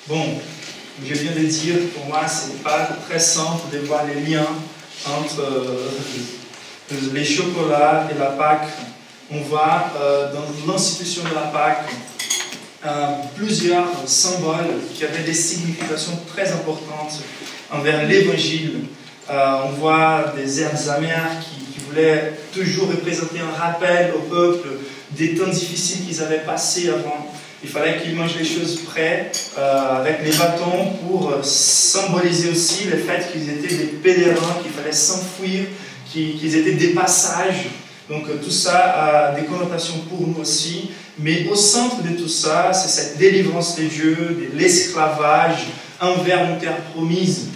Bon, je viens de dire, pour moi, c'est pas très simple de voir les liens entre les chocolats et la Pâque. On voit dans l'institution de la Pâque plusieurs symboles qui avaient des significations très importantes envers l'Évangile. On voit des herbes amères qui voulaient toujours représenter un rappel au peuple des temps difficiles qu'ils avaient passés avant. Il fallait qu'ils mangent les choses prêtes avec les bâtons pour symboliser aussi le fait qu'ils étaient des pèlerins, qu'il fallait s'enfuir, qu'ils étaient des passages. Donc tout ça a des connotations pour nous aussi. Mais au centre de tout ça, c'est cette délivrance des dieux, de l'esclavage envers une terre promise.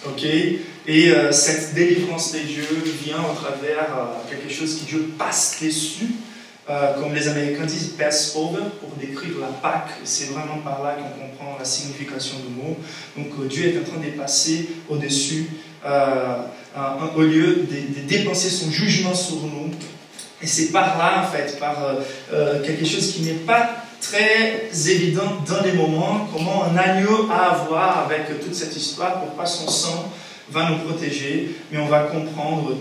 Okay? Et cette délivrance des dieux vient au travers quelque chose qui Dieu passe dessus. Comme les Américains disent, Passover, pour décrire la Pâque. C'est vraiment par là qu'on comprend la signification du mot. Donc Dieu est en train de passer au-dessus, au lieu de dépenser son jugement sur nous. Et c'est par là, en fait, par quelque chose qui n'est pas très évident dans les moments, comment un agneau a à voir avec toute cette histoire, pourquoi son sang va nous protéger. Mais on va comprendre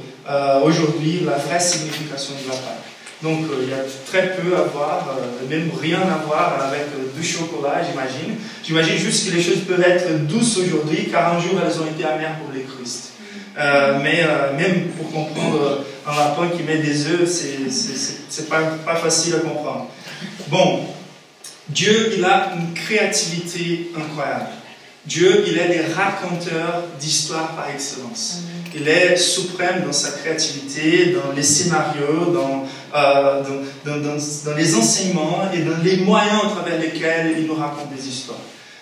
aujourd'hui la vraie signification de la Pâque. Donc il y a très peu à voir, même rien à voir avec du chocolat, j'imagine. J'imagine juste que les choses peuvent être douces aujourd'hui, car un jour elles ont été amères pour les Christ. Mais même pour comprendre un lapin qui met des œufs, c'est pas facile à comprendre. Bon, Dieu, il a une créativité incroyable. Dieu, il est le raconteur d'histoire par excellence. Il est suprême dans sa créativité, dans les scénarios, dans les enseignements et dans les moyens à travers lesquels il nous raconte des histoires.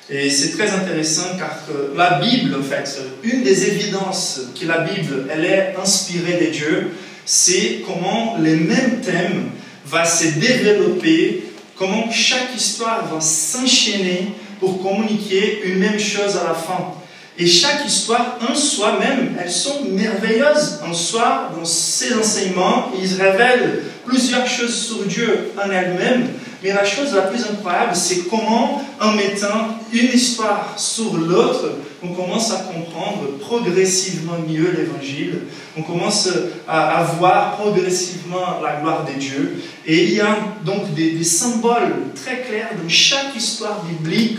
Et c'est très intéressant car la Bible, en fait, une des évidences que la Bible, elle est inspirée de Dieu, c'est comment les mêmes thèmes vont se développer, comment chaque histoire va s'enchaîner pour communiquer une même chose à la fin. Et chaque histoire en soi-même, elles sont merveilleuses en soi, dans ses enseignements. Ils révèlent plusieurs choses sur Dieu en elles-mêmes. Mais la chose la plus incroyable, c'est comment, en mettant une histoire sur l'autre, on commence à comprendre progressivement mieux l'Évangile. On commence à voir progressivement la gloire de Dieu. Et il y a donc des symboles très clairs dans chaque histoire biblique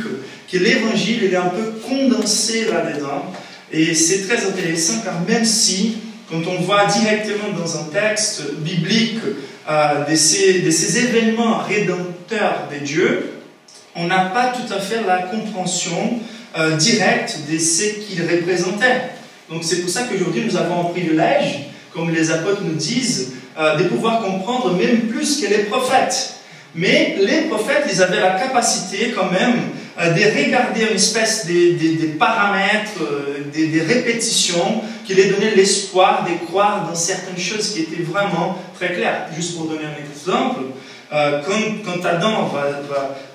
que l'Évangile est un peu condensé là-dedans. Et c'est très intéressant car même si, quand on voit directement dans un texte biblique de ces événements rédempteurs de Dieu, on n'a pas tout à fait la compréhension directe de ce qu'il représentait. Donc c'est pour ça qu'aujourd'hui nous avons un privilège, comme les apôtres nous disent, de pouvoir comprendre même plus que les prophètes. Mais les prophètes, ils avaient la capacité quand même de regarder une espèce de paramètres, des répétitions qui les donnaient l'espoir de croire dans certaines choses qui étaient vraiment très claires. Juste pour donner un exemple, quand Adam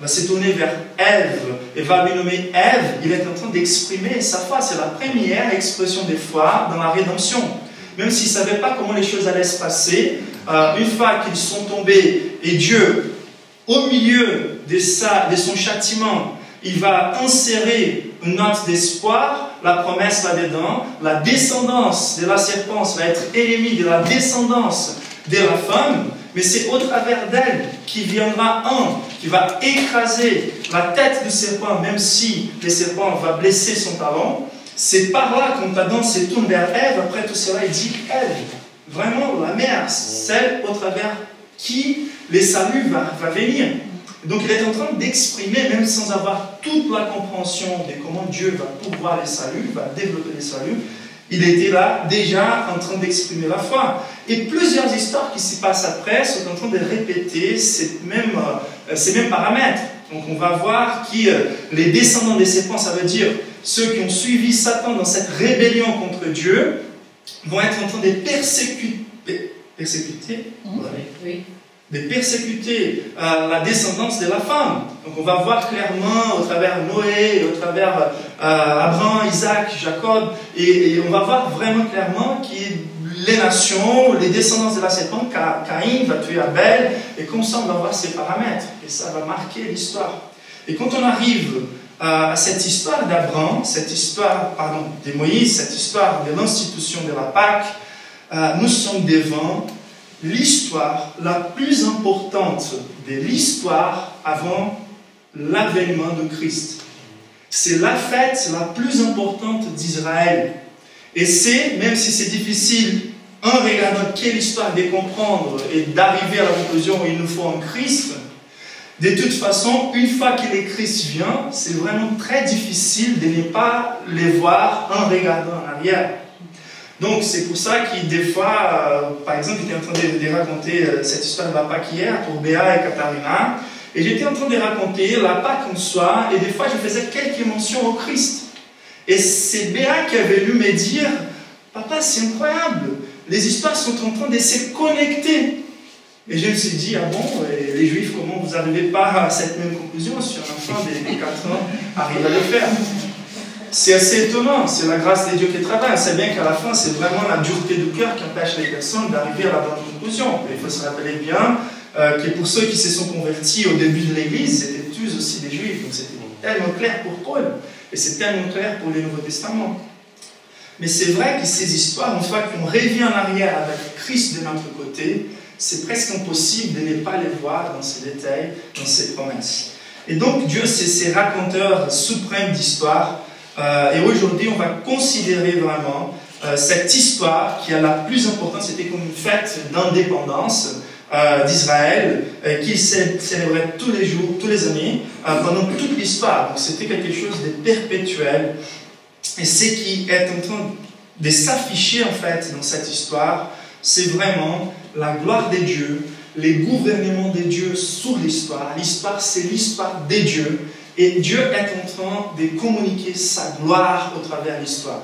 va se tourner vers Ève et va lui nommer Ève, il est en train d'exprimer sa foi. C'est la première expression de foi dans la rédemption. Même s'il ne savait pas comment les choses allaient se passer, une fois qu'ils sont tombés et Dieu, au milieu de son châtiment, il va insérer une note d'espoir, la promesse là-dedans, la descendance de la serpente va être ennemie de la descendance de la femme, mais c'est au travers d'elle qui viendra un, qui va écraser la tête du serpent, même si le serpent va blesser son talon. C'est par là, quand Adam se tourne vers Ève, après tout cela, il dit Ève, vraiment la mère, celle au travers qui le salut va venir. Donc il est en train d'exprimer, même sans avoir toute la compréhension de comment Dieu va pouvoir les saluts, va développer les saluts, il était là déjà en train d'exprimer la foi. Et plusieurs histoires qui s'y passent après sont en train de répéter ces mêmes paramètres. Donc on va voir que les descendants des serpents, ça veut dire ceux qui ont suivi Satan dans cette rébellion contre Dieu, vont être en train de persécuter oui. De persécuter la descendance de la femme. Donc on va voir clairement au travers Noé, au travers Abraham, Isaac, Jacob, et on va voir vraiment clairement que les nations, les descendants de la serpente, Caïn va tuer Abel, et comme ça on va voir ces paramètres, et ça va marquer l'histoire. Et quand on arrive à cette histoire d'Abraham, cette histoire, de Moïse, cette histoire de l'institution de la Pâque, nous sommes devant l'histoire la plus importante de l'histoire avant l'avènement de Christ. C'est la fête la plus importante d'Israël. Et c'est, même si c'est difficile, en regardant quelle histoire de comprendre et d'arriver à la conclusion où il nous faut un Christ, de toute façon, une fois que le Christ vient, c'est vraiment très difficile de ne pas les voir en regardant en arrière. Donc c'est pour ça que des fois, par exemple, j'étais en train de raconter cette histoire de la Pâque hier pour Béa et Katharina, et j'étais en train de raconter la Pâque en soi, et des fois je faisais quelques mentions au Christ. Et c'est Béa qui avait lu me dire, « Papa, c'est incroyable, les histoires sont en train de se connecter. » Et je me suis dit, ah bon, les Juifs, comment vous n'arrivez pas à cette même conclusion sur un enfant de 4 ans arrive à le faire? C'est assez étonnant, c'est la grâce de Dieu qui travaille. On sait bien qu'à la fin, c'est vraiment la dureté du cœur qui empêche les personnes d'arriver à la bonne conclusion. Et il faut se rappeler bien que pour ceux qui se sont convertis au début de l'Église, c'était tous aussi des Juifs. Donc c'était tellement clair pour Paul, et c'est tellement clair pour le Nouveau Testament. Mais c'est vrai que ces histoires, une fois qu'on revient en arrière avec Christ de notre côté, c'est presque impossible de ne pas les voir dans ces détails, dans ces promesses. Et donc Dieu, c'est ce raconteur suprême d'histoire. Et aujourd'hui, on va considérer vraiment cette histoire qui est la plus importante. C'était comme une fête d'indépendance d'Israël, qu'il célébrait tous les jours, tous les années, pendant toute l'histoire. Donc c'était quelque chose de perpétuel. Et ce qui est en train de s'afficher en fait dans cette histoire, c'est vraiment la gloire de Dieu, les gouvernements de Dieu sur l'histoire. L'histoire, c'est l'histoire des dieux. Et Dieu est en train de communiquer sa gloire au travers de l'histoire.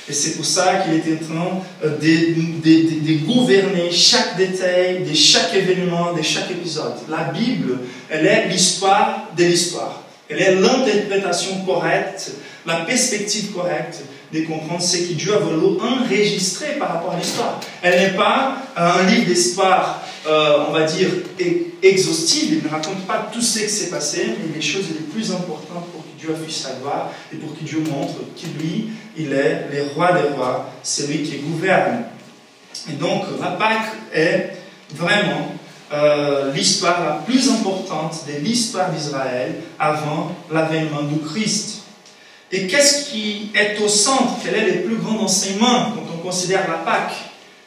Et c'est pour ça qu'il est en train de gouverner chaque détail de chaque événement, de chaque épisode. La Bible, elle est l'histoire de l'histoire. Elle est l'interprétation correcte, la perspective correcte de comprendre ce que Dieu a voulu enregistrer par rapport à l'histoire. Elle n'est pas un livre d'histoire, on va dire, exhaustif. Il ne raconte pas tout ce qui s'est passé, mais les choses les plus importantes pour que Dieu affiche sa gloire et pour que Dieu montre que lui, il est le roi des rois, c'est lui qui gouverne. Et donc, la Pâque est vraiment l'histoire la plus importante de l'histoire d'Israël avant l'avènement du Christ. Et qu'est-ce qui est au centre? Quel est le plus grand enseignement quand on considère la Pâque?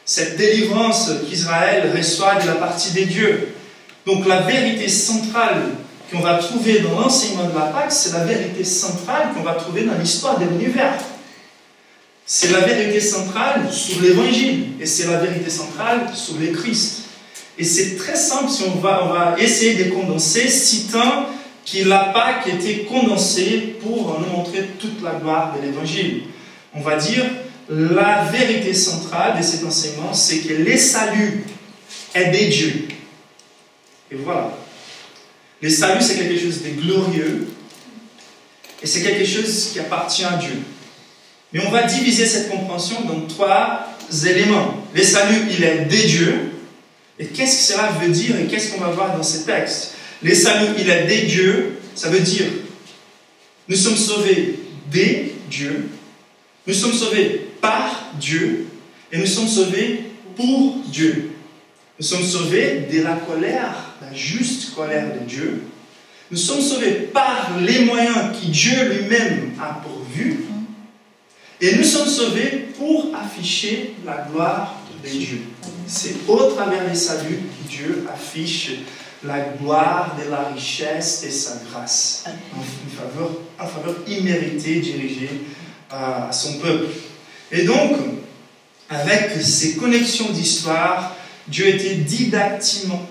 Cette délivrance qu'Israël reçoit de la partie des dieux. Donc la vérité centrale qu'on va trouver dans l'enseignement de la Pâque, c'est la vérité centrale qu'on va trouver dans l'histoire de l'univers. C'est la vérité centrale sur l'Évangile, et c'est la vérité centrale sur le Christ. Et c'est très simple si on va essayer de condenser, citant que la Pâque était condensée pour nous montrer toute la gloire de l'Évangile. On va dire, la vérité centrale de cet enseignement, c'est que le salut est des dieux. Et voilà. Le salut, c'est quelque chose de glorieux, et c'est quelque chose qui appartient à Dieu. Mais on va diviser cette compréhension dans 3 éléments. Le salut, il est des dieux. Et qu'est-ce que cela veut dire et qu'est-ce qu'on va voir dans ces textes? Le salut, il est des dieux, ça veut dire nous sommes sauvés des dieux, nous sommes sauvés par Dieu et nous sommes sauvés pour Dieu. Nous sommes sauvés de la colère, la juste colère de Dieu. Nous sommes sauvés par les moyens que Dieu lui-même a pourvus. Et nous sommes sauvés pour afficher la gloire de Dieu. C'est au travers des saluts que Dieu affiche la gloire de la richesse et sa grâce en faveur imméritée dirigée à son peuple. Et donc, avec ces connexions d'histoire, Dieu était didactiquement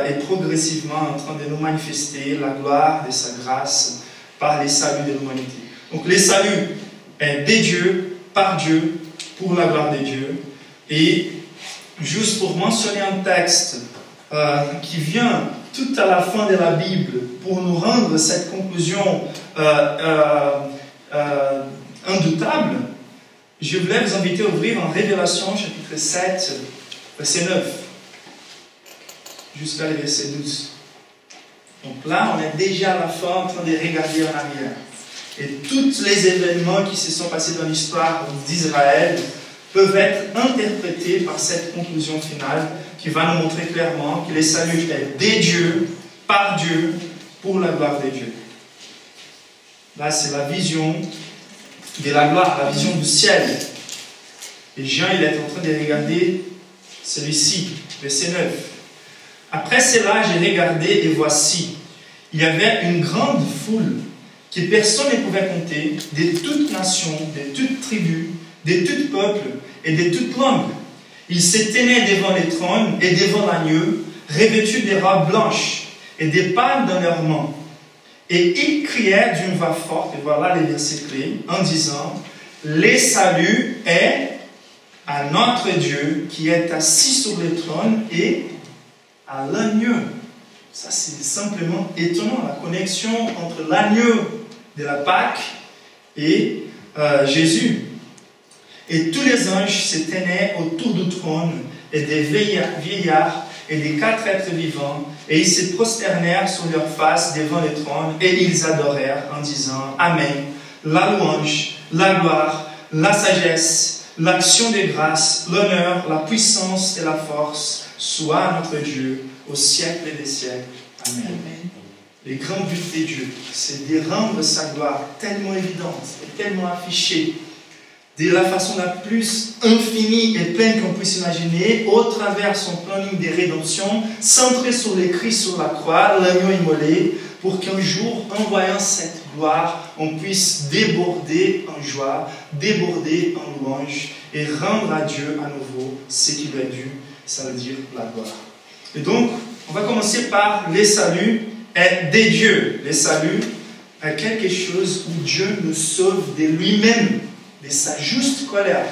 et progressivement en train de nous manifester la gloire de sa grâce par les saluts de l'humanité. Donc les saluts est des dieux, par Dieu, pour la gloire de Dieu. Et juste pour mentionner un texte qui vient tout à la fin de la Bible pour nous rendre cette conclusion indoutable, je voulais vous inviter à ouvrir en Révélation chapitre 7, verset 9. jusqu'à le verset 12. Donc là, on est déjà à la fin en train de regarder en arrière. Et tous les événements qui se sont passés dans l'histoire d'Israël peuvent être interprétés par cette conclusion finale qui va nous montrer clairement que les saluts est des dieux, par Dieu, pour la gloire de Dieu. Là, c'est la vision de la gloire, la vision du ciel. Et Jean, il est en train de regarder celui-ci, verset 9. Après cela, j'ai regardé et voici, il y avait une grande foule que personne ne pouvait compter, de toutes nations, de toutes tribus, de tout peuple et de toutes langues. Ils se tenaient devant les trônes et devant l'agneau, revêtus de robes blanches et des palmes dans leurs mains. Et ils criaient d'une voix forte, et voilà les versets clés, en disant, « Les saluts est à notre Dieu qui est assis sur le trône et à l'agneau. » Ça, c'est simplement étonnant, la connexion entre l'agneau de la Pâque et Jésus. Et tous les anges se tenaient autour du trône, et des vieillards et des 4 êtres vivants, et ils se prosternèrent sur leur face devant le trône, et ils adorèrent en disant, Amen, la louange, la gloire, la sagesse, l'action de grâce, l'honneur, la puissance et la force, soit à notre Dieu, au siècle des siècles. Amen. Amen. Les grands buts de Dieu, c'est de rendre sa gloire tellement évidente et tellement affichée, de la façon la plus infinie et pleine qu'on puisse imaginer, au travers son planning de rédemption, centré sur les Christ sur la croix, l'agneau immolé, pour qu'un jour, en voyant cette gloire, on puisse déborder en joie, déborder en louange, et rendre à Dieu à nouveau ce qui lui est dû, ça veut dire la gloire. Et donc, on va commencer par les saluts des dieux. Les saluts est quelque chose où Dieu nous sauve de lui-même, de sa juste colère.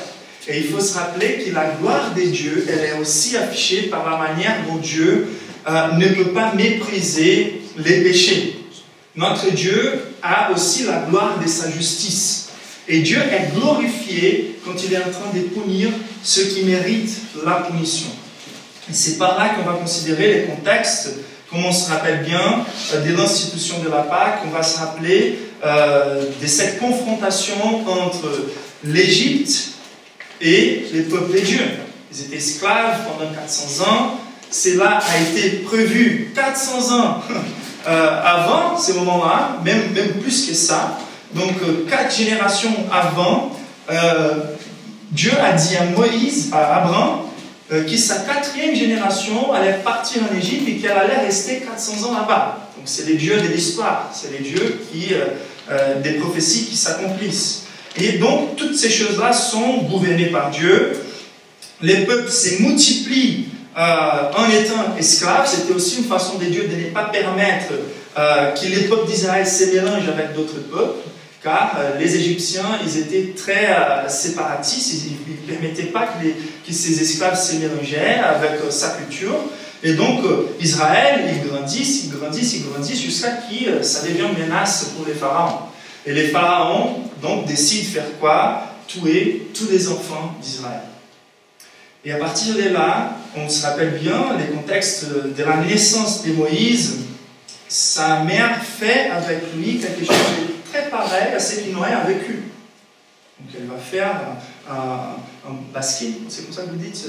Et il faut se rappeler que la gloire des dieux, elle est aussi affichée par la manière dont Dieu ne peut pas mépriser les péchés. Notre Dieu a aussi la gloire de sa justice. Et Dieu est glorifié quand il est en train de punir ceux qui méritent la punition. Et c'est par là qu'on va considérer les contextes, comme on se rappelle bien de l'institution de la Pâque, on va se rappeler de cette confrontation entre l'Égypte et les peuples de Dieu. Ils étaient esclaves pendant 400 ans. Cela a été prévu 400 ans avant ce moment-là, même plus que ça. Donc 4 générations avant, Dieu a dit à Moïse, à Abraham, que sa 4e génération allait partir en Égypte et qu'elle allait rester 400 ans là-bas. Donc c'est les dieux de l'histoire, c'est les dieux des prophéties qui s'accomplissent. Et donc toutes ces choses-là sont gouvernées par Dieu. Les peuples se multiplient en étant esclaves. C'était aussi une façon de Dieu de ne pas permettre que les peuples d'Israël se mélangent avec d'autres peuples. Car les Égyptiens, ils étaient très séparatistes, ils ne permettaient pas que ces esclaves se mélangeaient avec sa culture. Et donc, Israël, ils grandissent jusqu'à ce que ça devient une menace pour les pharaons. Et les pharaons, donc, décident de faire quoi? Tuer tous les enfants d'Israël. Et à partir de là, on se rappelle bien les contextes de la naissance de Moïse. Sa mère fait avec lui quelque chose de très pareil à ce qu'il Noé a vécu. Donc elle va faire un basket, c'est comme ça que vous dites,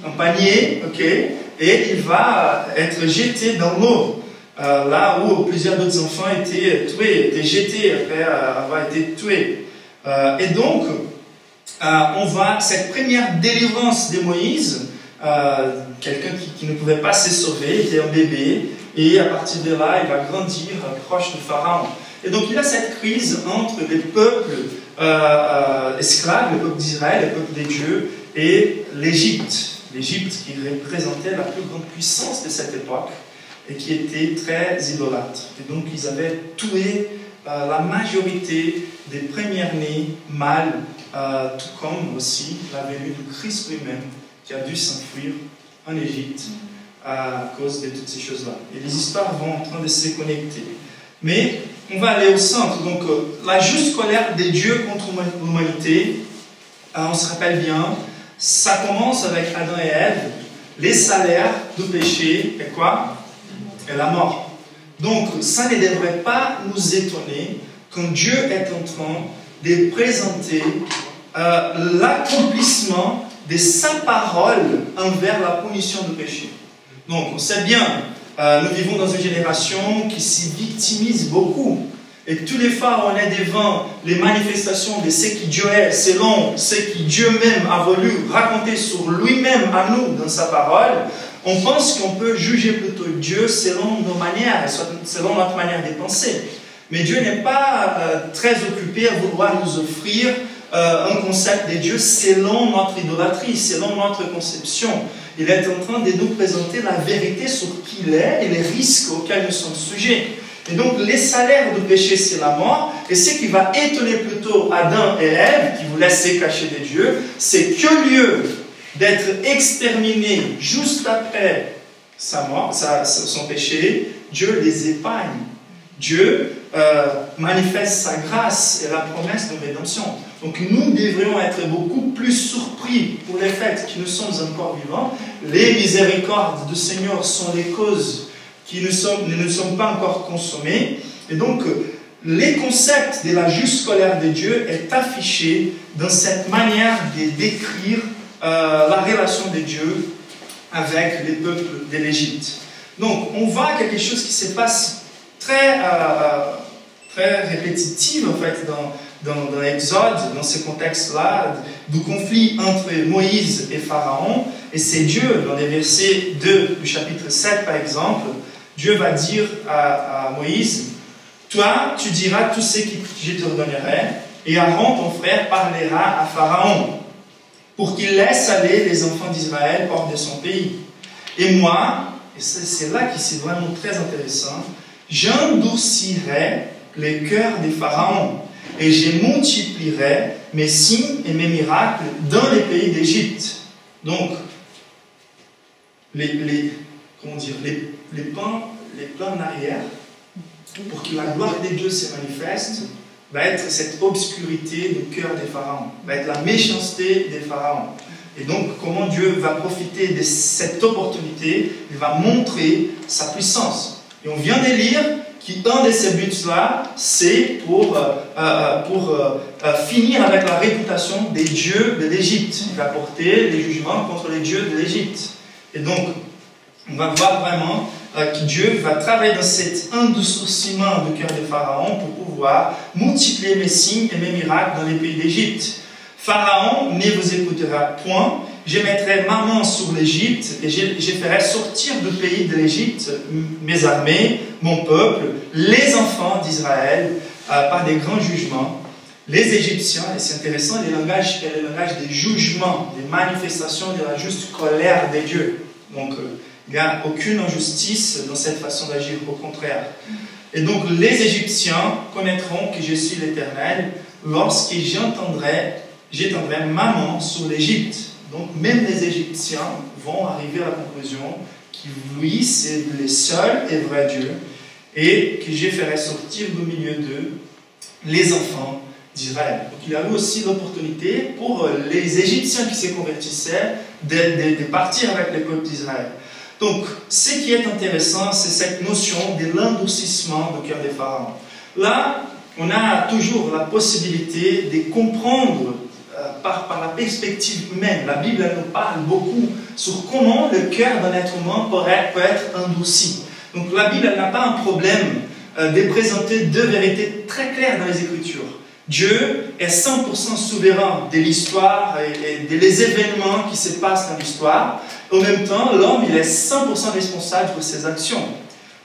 un panier, ok, et il va être jeté dans l'eau, là où plusieurs d'autres enfants étaient tués, étaient jetés après avoir été tués. Et donc, on voit cette première délivrance de Moïse, quelqu'un qui ne pouvait pas se sauver, était un bébé, et à partir de là, il va grandir proche du Pharaon. Et donc il y a cette crise entre les peuples esclaves, le peuple d'Israël, le peuple des dieux, et l'Égypte. L'Égypte qui représentait la plus grande puissance de cette époque et qui était très idolâtre. Et donc ils avaient tué la majorité des premiers-nés mâles, tout comme aussi la venue du Christ lui-même qui a dû s'enfuir en Égypte à cause de toutes ces choses-là. Et les histoires vont en train de se connecter. Mais on va aller au centre. Donc, la juste colère des dieux contre l'humanité, on se rappelle bien, ça commence avec Adam et Ève. les salaires du péché est quoi? Est la mort. Donc, ça ne devrait pas nous étonner quand Dieu est en train de présenter l'accomplissement de sa parole envers la punition du péché. Donc, on sait bien, nous vivons dans une génération qui s'y victimise beaucoup. Et tous les fois on est devant les manifestations de ce qui Dieu est, selon ce que Dieu même a voulu raconter sur lui-même à nous dans sa parole, on pense qu'on peut juger plutôt Dieu selon nos manières, selon notre manière de penser. Mais Dieu n'est pas très occupé à vouloir nous offrir un concept de Dieu selon notre idolâtrie, selon notre conception. Il est en train de nous présenter la vérité sur qui il est et les risques auxquels nous sommes sujets. Et donc, les salaires du péché, c'est la mort. Et ce qui va étonner plutôt Adam et Ève, qui voulaient se cacher de Dieu, c'est qu'au lieu d'être exterminés juste après sa mort, son péché, Dieu les épargne. Dieu manifeste sa grâce et la promesse de rédemption. Donc, nous devrions être beaucoup plus surpris pour le fait que nous sommes encore vivants. Les miséricordes du Seigneur sont les causes qui ne nous sommes pas encore consommés. Et donc, les concepts de la juste colère de Dieu est affiché dans cette manière de décrire la relation de Dieu avec les peuples de l'Égypte. Donc, on voit quelque chose qui se passe très répétitif, en fait, dans l'Exode, dans ce contexte-là, du conflit entre Moïse et Pharaon. Et c'est Dieu, dans les versets 2 du chapitre 7, par exemple, Dieu va dire à Moïse, « Toi, tu diras tout ce que je te redonnerai, et Aaron, ton frère, parlera à Pharaon, pour qu'il laisse aller les enfants d'Israël hors de son pays. Et moi, et c'est là qui c'est vraiment très intéressant, j'endurcirai le cœur de Pharaon, et je multiplierai mes signes et mes miracles dans les pays d'Égypte. » Donc, comment dire, les plans en arrière, pour que la gloire de Dieu se manifeste, va être cette obscurité du cœur des pharaons, va être la méchanceté des pharaons. Et donc, comment Dieu va profiter de cette opportunité, il va montrer sa puissance. Et on vient de lire qu'un de ces buts-là, c'est pour finir avec la réputation des dieux de l'Égypte. Il va porter les jugements contre les dieux de l'Égypte. Et donc, on va voir vraiment que Dieu va travailler dans cet endurcissement du cœur de Pharaon pour pouvoir multiplier mes signes et mes miracles dans les pays d'Égypte. Pharaon ne vous écoutera point, je mettrai ma main sur l'Égypte et je ferai sortir du pays de l'Égypte mes armées, mon peuple, les enfants d'Israël par des grands jugements. Les Égyptiens, et c'est intéressant, le langage est le langage des jugements, des manifestations de la juste colère de Dieu. Donc, il n'y a aucune injustice dans cette façon d'agir, au contraire. Et donc, les Égyptiens connaîtront que je suis l'Éternel lorsque j'étendrai ma main sur l'Égypte. Donc, même les Égyptiens vont arriver à la conclusion que lui, c'est le seul et vrai Dieu, et que je ferai sortir du milieu d'eux les enfants d'Israël. Donc, il a eu aussi l'opportunité pour les Égyptiens qui se convertissaient de partir avec le peuple d'Israël. Donc, ce qui est intéressant, c'est cette notion de l'endurcissement du cœur des pharaons. Là, on a toujours la possibilité de comprendre par la perspective humaine. La Bible elle nous parle beaucoup sur comment le cœur d'un être humain peut être endurci. Donc, la Bible n'a pas un problème de présenter deux vérités très claires dans les Écritures. Dieu est 100% souverain de l'histoire et des événements qui se passent dans l'histoire. En même temps, l'homme, il est 100% responsable de ses actions.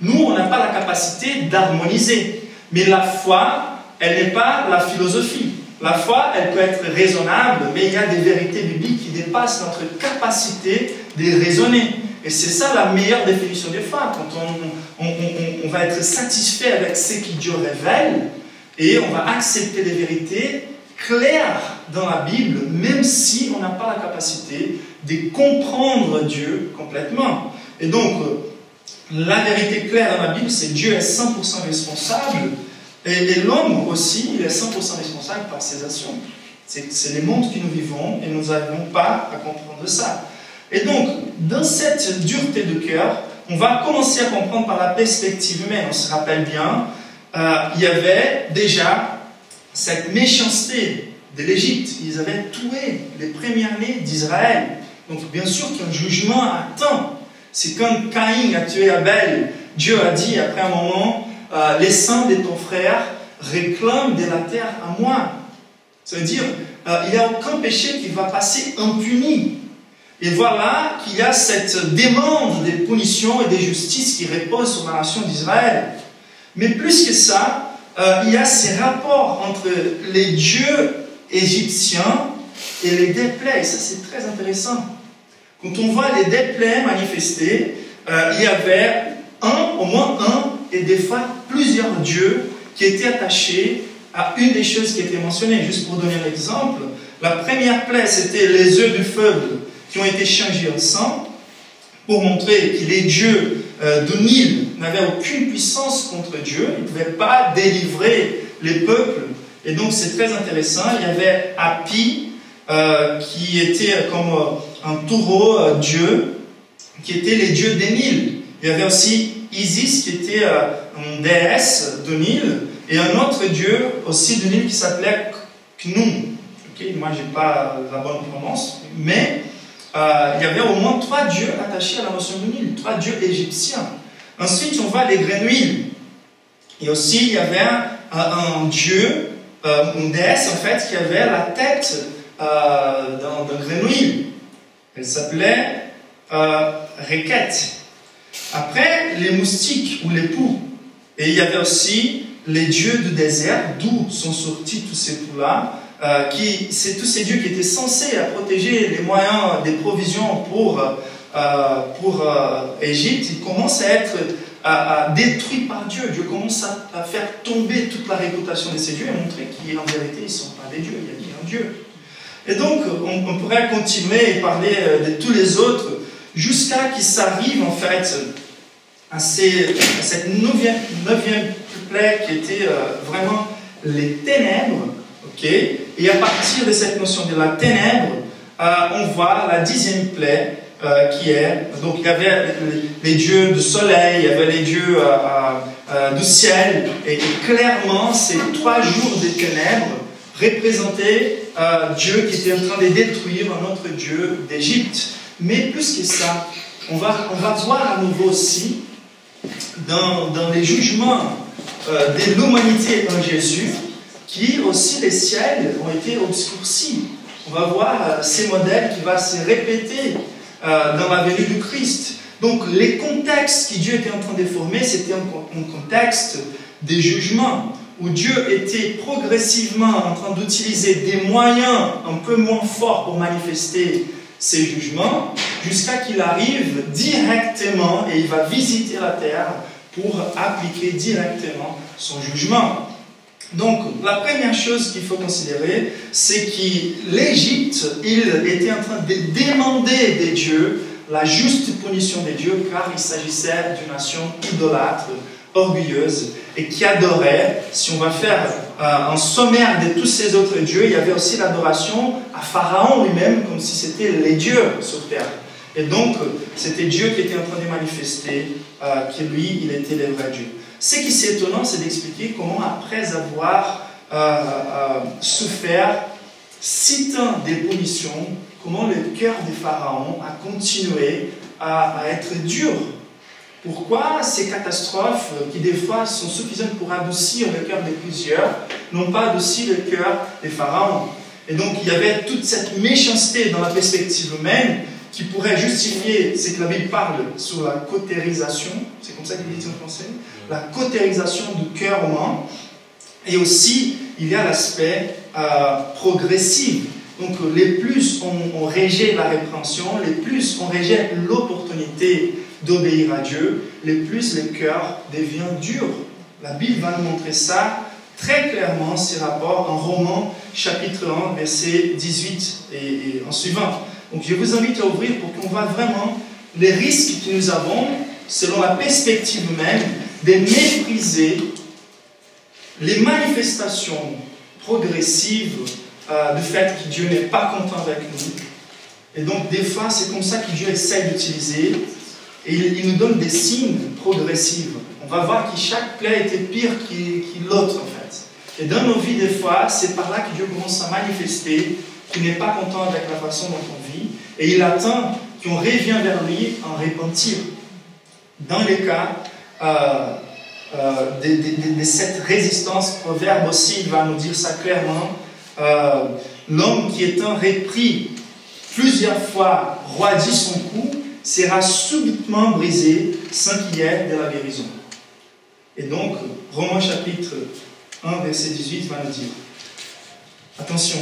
Nous, on n'a pas la capacité d'harmoniser. Mais la foi, elle n'est pas la philosophie. La foi, elle peut être raisonnable, mais il y a des vérités bibliques qui dépassent notre capacité de raisonner. Et c'est ça la meilleure définition de foi. Quand on va être satisfait avec ce que Dieu révèle, et on va accepter les vérités claires dans la Bible, même si on n'a pas la capacité de comprendre Dieu complètement. Et donc, la vérité claire dans la Bible, c'est Dieu est 100% responsable, et l'homme aussi, il est 100% responsable par ses actions. C'est le monde que nous vivons, et nous n'arrivons pas à comprendre ça. Et donc, dans cette dureté de cœur, on va commencer à comprendre par la perspective humaine. On se rappelle bien, il y avait déjà cette méchanceté de l'Égypte. Ils avaient tué les premiers-nés d'Israël. Donc, bien sûr qu'un jugement attend. C'est comme Caïn a tué Abel. Dieu a dit, après un moment, les sangs de ton frère réclament de la terre à moi. Ça veut dire, il n'y a aucun péché qui va passer impuni. Et voilà qu'il y a cette demande des punitions et des justices qui repose sur la nation d'Israël. Mais plus que ça, il y a ces rapports entre les dieux égyptiens et les déplaies. Et ça, c'est très intéressant. Quand on voit les déplaies manifestées, il y avait au moins un, et des fois plusieurs dieux qui étaient attachés à une des choses qui étaient mentionnées. Juste pour donner un exemple, la première plaie, c'était les œufs du feu qui ont été changés en sang, pour montrer que les dieux du Nil n'avaient aucune puissance contre Dieu, ils ne pouvaient pas délivrer les peuples. Et donc c'est très intéressant. Il y avait Hapi, qui était comme un taureau dieu, qui était les dieux des Nils. Il y avait aussi Isis, qui était une déesse de Nil, et un autre dieu aussi du Nil qui s'appelait Khnum. Okay, moi, je n'ai pas la bonne prononce, mais il y avait au moins 3 dieux attachés à la notion du Nil, 3 dieux égyptiens. Ensuite, on voit les grenouilles. Et aussi, il y avait un dieu, une déesse en fait, qui avait la tête d'un grenouille. Elle s'appelait Reket. Après, les moustiques ou les poux. Et il y avait aussi les dieux du désert, d'où sont sortis tous ces poux-là. C'est tous ces dieux qui étaient censés protéger les moyens des provisions pour Égypte. Ils commencent à être détruits par Dieu. Dieu commence à faire tomber toute la réputation de ces dieux et montrer qu'en vérité, ils ne sont pas des dieux, il y a bien un Dieu. Et donc, on pourrait continuer et parler de tous les autres jusqu'à qu'ils s'arrivent en fait à cette neuvième plaie qui était vraiment les ténèbres. Okay. Et à partir de cette notion de la ténèbre, on voit la 10e plaie qui est, donc il y avait les dieux du soleil, il y avait les dieux du ciel, et clairement ces 3 jours de ténèbres représentaient Dieu qui était en train de détruire un autre Dieu d'Égypte. Mais plus que ça, on va voir à nouveau aussi dans les jugements de l'humanité en Jésus, qui aussi les ciels ont été obscurcis. On va voir ces modèles qui vont se répéter dans la venue du Christ. Donc les contextes que Dieu était en train de former, c'était un contexte des jugements, où Dieu était progressivement en train d'utiliser des moyens un peu moins forts pour manifester ses jugements, jusqu'à qu'il arrive directement et il va visiter la terre pour appliquer directement son jugement. Donc, la première chose qu'il faut considérer, c'est que l'Égypte, il était en train de demander des dieux la juste punition des dieux, car il s'agissait d'une nation idolâtre, orgueilleuse, et qui adorait. Si on va faire un sommaire de tous ces autres dieux, il y avait aussi l'adoration à Pharaon lui-même, comme si c'était les dieux sur terre. Et donc, c'était Dieu qui était en train de manifester que lui, il était le vrai Dieu. Ce qui est étonnant, c'est d'expliquer comment, après avoir souffert si tant de punitions, comment le cœur de Pharaon a continué à être dur. Pourquoi ces catastrophes, qui des fois sont suffisantes pour adoucir le cœur de plusieurs, n'ont pas adouci le cœur de Pharaon? Et donc, il y avait toute cette méchanceté dans la perspective humaine qui pourrait justifier ce que la Bible parle sur la cautérisation, c'est comme ça qu'il dit en français, la cautérisation du cœur humain. Et aussi, il y a l'aspect progressif. Donc, les plus on rejette la répréhension, les plus on rejette l'opportunité d'obéir à Dieu, les plus le cœur devient dur. La Bible va nous montrer ça très clairement, ces rapports, en Romains, chapitre 1, verset 18 et en suivant. Donc, je vous invite à ouvrir pour qu'on voit vraiment les risques que nous avons, selon la perspective humaine, de mépriser les manifestations progressives du fait que Dieu n'est pas content avec nous, Et donc, des fois, c'est comme ça que Dieu essaie d'utiliser. Et il nous donne des signes progressifs. On va voir que chaque plaie était pire que l'autre, en fait. Et dans nos vies, des fois, c'est par là que Dieu commence à manifester qu'il n'est pas content avec la façon dont on vit. Et il attend qu'on revienne vers lui en repentir. Dans les cas de cette résistance, Proverbe aussi va nous dire ça clairement. L'homme qui étant repris plusieurs fois, roidit son cou, sera subitement brisé sans qu'il y ait de la guérison. Et donc, Romains chapitre 1, verset 18 va nous dire, attention,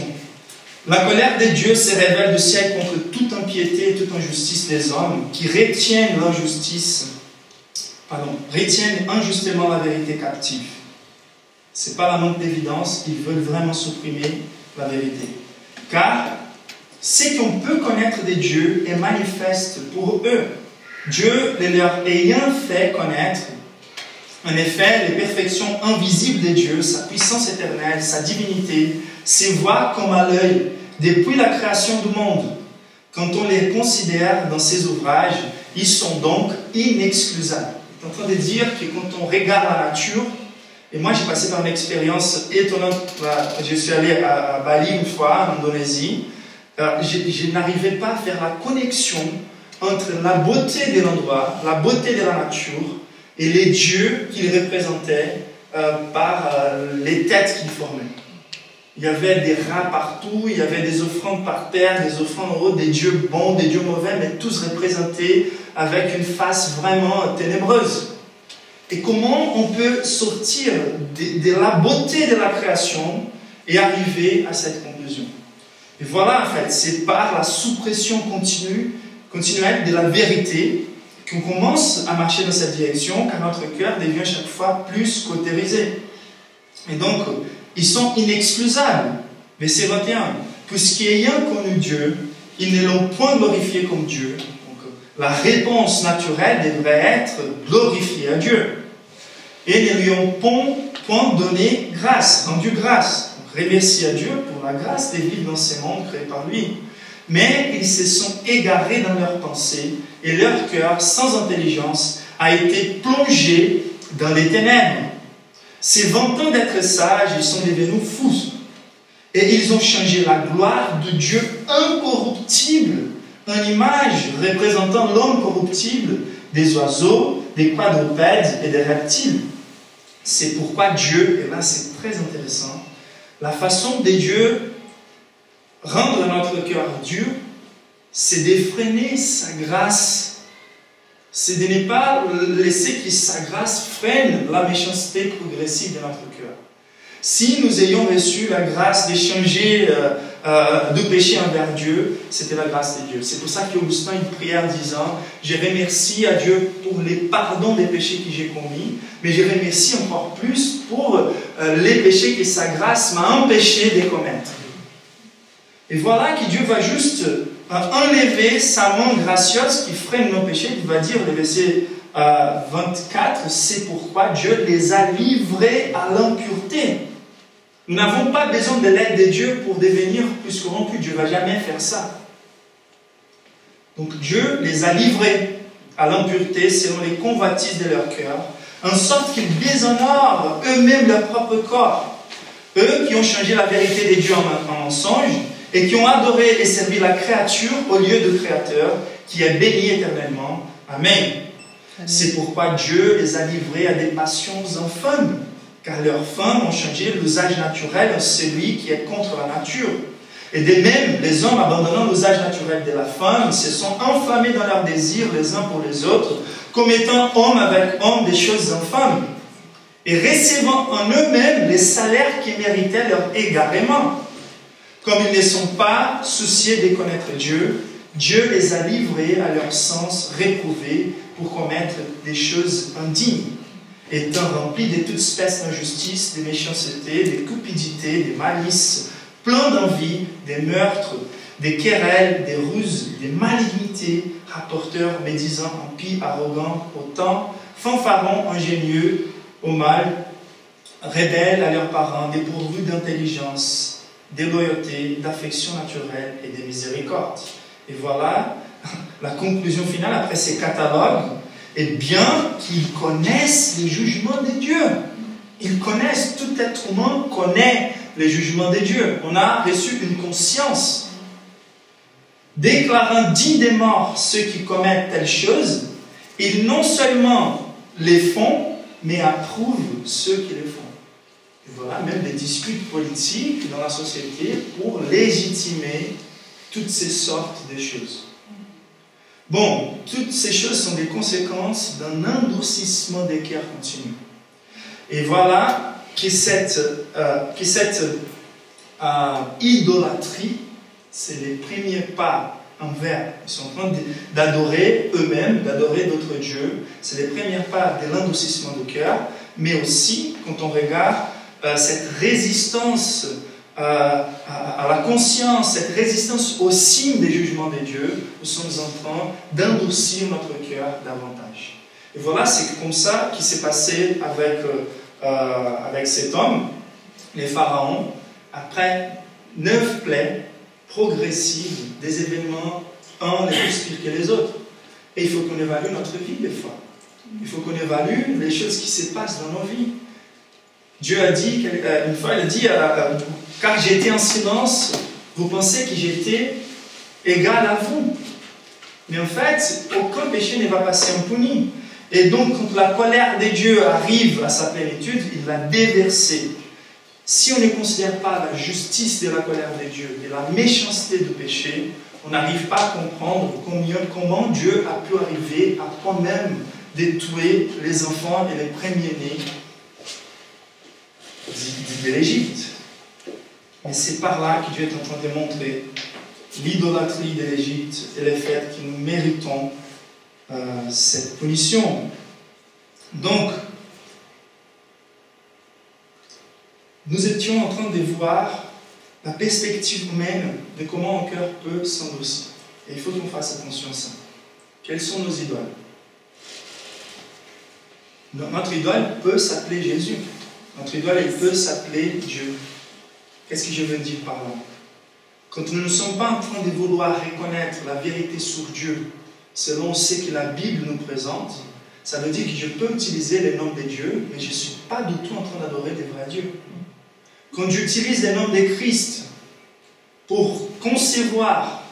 la colère de Dieu se révèle du ciel contre toute impiété et toute injustice des hommes qui retiennent injustement la vérité captive. Ce n'est pas la manque d'évidence, ils veulent vraiment supprimer la vérité. Car ce qu'on peut connaître de Dieu est manifeste pour eux. Dieu les leur ayant fait connaître, en effet, les perfections invisibles de Dieu, sa puissance éternelle, sa divinité, se voient comme à l'œil depuis la création du monde. Quand on les considère dans ses ouvrages, ils sont donc inexcusables. Il est en train de dire que quand on regarde la nature, et moi j'ai passé par une expérience étonnante, je suis allé à Bali une fois, en Indonésie, je n'arrivais pas à faire la connexion entre la beauté de l'endroit, la beauté de la nature, et les dieux qu'il représentait par les têtes qu'il formait. Il y avait des rats partout, il y avait des offrandes par terre, des offrandes en haut, des dieux bons, des dieux mauvais, mais tous représentés avec une face vraiment ténébreuse. Et comment on peut sortir de la beauté de la création et arriver à cette conclusion? Et voilà, en fait, c'est par la suppression continuelle de la vérité qu'on commence à marcher dans cette direction, car notre cœur devient chaque fois plus cautérisé. Et donc, ils sont inexcusables. Verset 21. Puisqu'ayant connu Dieu, ils ne l'ont point glorifié comme Dieu. Donc, la réponse naturelle devrait être glorifier à Dieu. Et ne lui ont point donné grâce, rendu grâce. Donc, remercier à Dieu pour la grâce de vivre dans ces mondes créés par lui. Mais ils se sont égarés dans leurs pensées et leur cœur, sans intelligence, a été plongé dans les ténèbres. Se vantant d'être sages, ils sont devenus fous. Et ils ont changé la gloire de Dieu incorruptible en image représentant l'homme corruptible, des oiseaux, des quadrupèdes et des reptiles. C'est pourquoi Dieu, et là c'est très intéressant, la façon de Dieu rendre notre cœur dur, c'est d'effréner sa grâce. C'est de ne pas laisser que sa grâce freine la méchanceté progressive de notre cœur. Si nous ayons reçu la grâce de changer de péché envers Dieu, c'était la grâce de Dieu. C'est pour ça qu'Augustin il priait en disant « Je remercie à Dieu pour les pardons des péchés que j'ai commis, mais je remercie encore plus pour les péchés que sa grâce m'a empêché de commettre. » Et voilà que Dieu va juste enlever sa main gracieuse qui freine nos péchés. Il va dire, le verset 24, c'est pourquoi Dieu les a livrés à l'impureté. Nous n'avons pas besoin de l'aide de Dieu pour devenir plus corrompus. Dieu ne va jamais faire ça. Donc Dieu les a livrés à l'impureté selon les convoitises de leur cœur, en sorte qu'ils déshonorent eux-mêmes leur propre corps. Eux qui ont changé la vérité de Dieu en mensonge, et qui ont adoré et servi la créature au lieu de Créateur, qui est béni éternellement. Amen. Amen. C'est pourquoi Dieu les a livrés à des passions infâmes, car leurs femmes ont changé l'usage naturel en celui qui est contre la nature. Et de même, les hommes abandonnant l'usage naturel de la femme, se sont enflammés dans leurs désirs les uns pour les autres, commettant homme avec homme des choses infâmes, et recevant en eux-mêmes les salaires qui méritaient leur égarement. Comme ils ne sont pas souciés de connaître Dieu, Dieu les a livrés à leur sens réprouvé pour commettre des choses indignes, étant remplis de toute espèce d'injustice, de méchanceté, de cupidité, de malice, plein d'envie, des meurtres, des querelles, des ruses, des malignités, rapporteurs, médisants, impies, arrogants, autant, fanfarons, ingénieux, au mal, rebelles à leurs parents, dépourvus d'intelligence, de loyauté, d'affection naturelle et de miséricorde. Et voilà la conclusion finale après ces catalogues. Et bien qu'ils connaissent les jugements des dieux. Ils connaissent, tout être humain connaît les jugements des dieux. On a reçu une conscience. Déclarant dignes des morts ceux qui commettent telles choses, ils non seulement les font, mais approuvent ceux qui les font. Et voilà, même des disputes politiques dans la société pour légitimer toutes ces sortes de choses. Bon, toutes ces choses sont des conséquences d'un endurcissement des cœurs continu. Et voilà que cette idolâtrie, c'est les premiers pas envers. Ils sont en train d'adorer eux-mêmes, d'adorer d'autres dieux. C'est les premiers pas de l'endurcissement du cœur. Mais aussi, quand on regarde cette résistance à la conscience, cette résistance au signe des jugements des dieux, nous sommes en train d'endurcir notre cœur davantage. Et voilà, c'est comme ça qui s'est passé avec cet homme, les pharaons, après 9 plaies progressives, des événements, un les plus pires que les autres. Et il faut qu'on évalue notre vie des fois. Il faut qu'on évalue les choses qui se passent dans nos vies. Dieu a dit, une fois, il a dit, car j'étais en silence, vous pensez que j'étais égal à vous. Mais en fait, aucun péché ne va passer impuni. Et donc, quand la colère de Dieu arrive à sa plénitude, il va déverser. Si on ne considère pas la justice de la colère de Dieu et la méchanceté du péché, on n'arrive pas à comprendre comment Dieu a pu arriver à point même de tuer les enfants et les premiers-nés de l'Égypte. Mais c'est par là que Dieu est en train de montrer l'idolâtrie de l'Égypte et le fait que nous méritons cette punition. Donc, nous étions en train de voir la perspective humaine de comment un cœur peut s'endurcir. Et il faut qu'on fasse attention à ça. Quelles sont nos idoles? Notre idole peut s'appeler Jésus. Notre idole, elle peut s'appeler Dieu. Qu'est-ce que je veux dire par là? Quand nous ne sommes pas en train de vouloir reconnaître la vérité sur Dieu, selon ce que la Bible nous présente, ça veut dire que je peux utiliser les noms de Dieu, mais je ne suis pas du tout en train d'adorer des vrais dieux. Quand j'utilise les noms de Christ pour concevoir